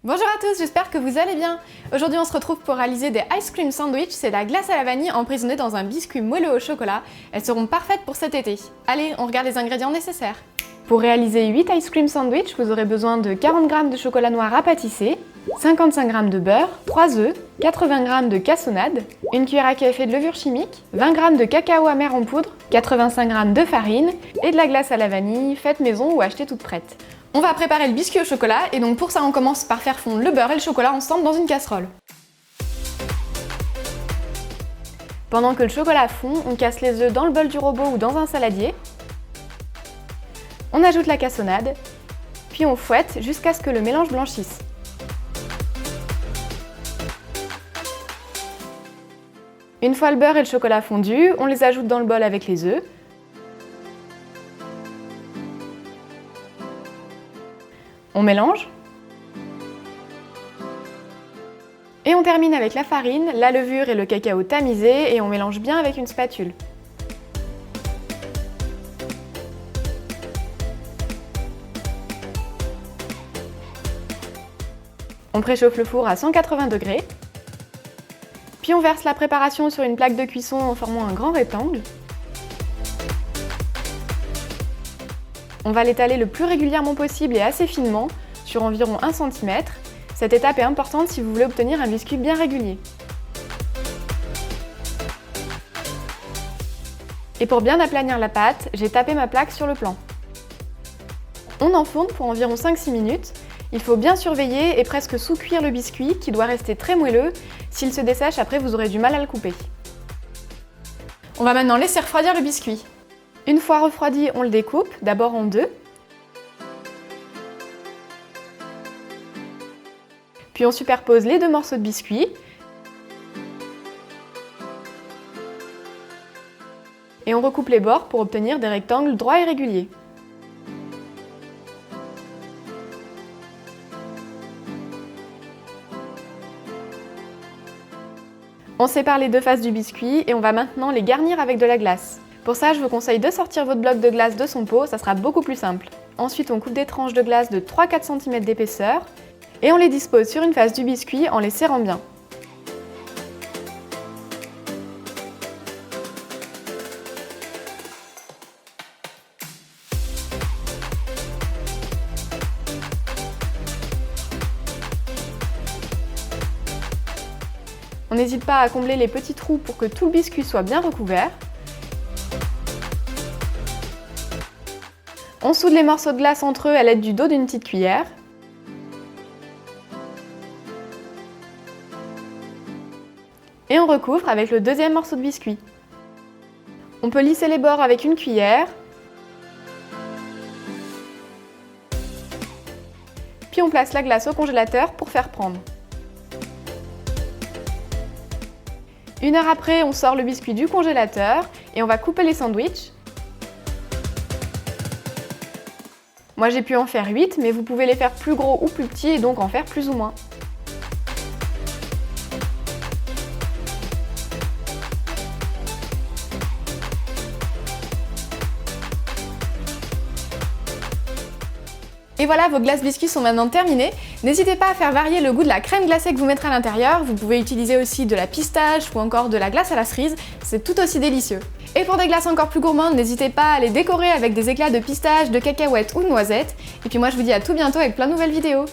Bonjour à tous, j'espère que vous allez bien. Aujourd'hui on se retrouve pour réaliser des ice cream sandwich, c'est la glace à la vanille emprisonnée dans un biscuit moelleux au chocolat. Elles seront parfaites pour cet été. Allez, on regarde les ingrédients nécessaires. Pour réaliser 8 ice cream sandwich, vous aurez besoin de 40 g de chocolat noir à pâtisser, 55 g de beurre, 3 œufs, 80 g de cassonade, une cuillère à café de levure chimique, 20 g de cacao amer en poudre, 85 g de farine et de la glace à la vanille faite maison ou achetée toute prête. On va préparer le biscuit au chocolat et donc pour ça on commence par faire fondre le beurre et le chocolat ensemble dans une casserole. Pendant que le chocolat fond, on casse les œufs dans le bol du robot ou dans un saladier. On ajoute la cassonade, puis on fouette jusqu'à ce que le mélange blanchisse. Une fois le beurre et le chocolat fondus, on les ajoute dans le bol avec les œufs. On mélange. Et on termine avec la farine, la levure et le cacao tamisé et on mélange bien avec une spatule. On préchauffe le four à 180 degrés. Puis on verse la préparation sur une plaque de cuisson en formant un grand rectangle. On va l'étaler le plus régulièrement possible et assez finement, sur environ 1 cm. Cette étape est importante si vous voulez obtenir un biscuit bien régulier. Et pour bien aplanir la pâte, j'ai tapé ma plaque sur le plan. On enfourne pour environ 5-6 minutes. Il faut bien surveiller et presque sous-cuire le biscuit qui doit rester très moelleux. S'il se dessèche, après vous aurez du mal à le couper. On va maintenant laisser refroidir le biscuit. Une fois refroidi, on le découpe, d'abord en deux. Puis on superpose les deux morceaux de biscuit. Et on recoupe les bords pour obtenir des rectangles droits et réguliers. On sépare les deux faces du biscuit et on va maintenant les garnir avec de la glace. Pour ça, je vous conseille de sortir votre bloc de glace de son pot, ça sera beaucoup plus simple. Ensuite, on coupe des tranches de glace de 3-4 cm d'épaisseur et on les dispose sur une face du biscuit en les serrant bien. On n'hésite pas à combler les petits trous pour que tout le biscuit soit bien recouvert. On soude les morceaux de glace entre eux à l'aide du dos d'une petite cuillère. Et on recouvre avec le deuxième morceau de biscuit. On peut lisser les bords avec une cuillère. Puis on place la glace au congélateur pour faire prendre. 1 heure après, on sort le biscuit du congélateur et on va couper les sandwichs. Moi j'ai pu en faire 8, mais vous pouvez les faire plus gros ou plus petits et donc en faire plus ou moins. Et voilà, vos glaces biscuits sont maintenant terminées. N'hésitez pas à faire varier le goût de la crème glacée que vous mettrez à l'intérieur. Vous pouvez utiliser aussi de la pistache ou encore de la glace à la cerise, c'est tout aussi délicieux. Et pour des glaces encore plus gourmandes, n'hésitez pas à les décorer avec des éclats de pistache, de cacahuètes ou de noisettes. Et puis moi je vous dis à tout bientôt avec plein de nouvelles vidéos.